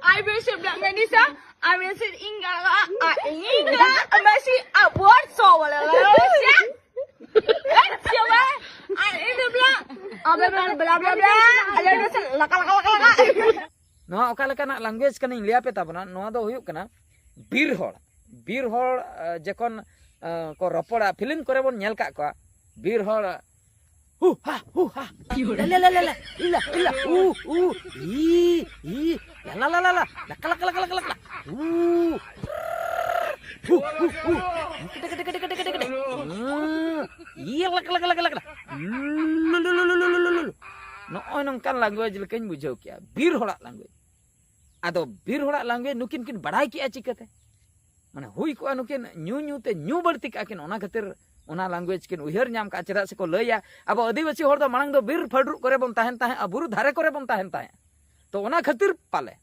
I besok bilang Melissa, I besok Ingla, masih abort soal lah, siapa? Ini bilang, bla bla bla, ada dosa, laka. नोआ ओका लेकाना language cunning लिया पे ताबना नोआ दो हुयुक कना बीर होड़ जखन को रपड़ा फिल्म करे बोन नेल का को बीर होड़ हु हा ले इला ई ला लक ई लक नोय नंकान लैंग्वेज लेकिन बुझाव किया बीर होड़ा लैंग्वेज आदो बीर होड़ा लैंग्वेज नुकिन किन बड़ाई किया चिकते माने हुई को नुकिन न्यू ते न्यू बड़ती काकिन ओना खातिर ओना लैंग्वेज किन उहर नाम का चेदा से को लैया अब आदिवासी होड़ दो मांग दो बीर फडरू करे बन ताहेन ताहे बुरु धारे करे बन ताहेन ताहे तो ओना खातिर पाले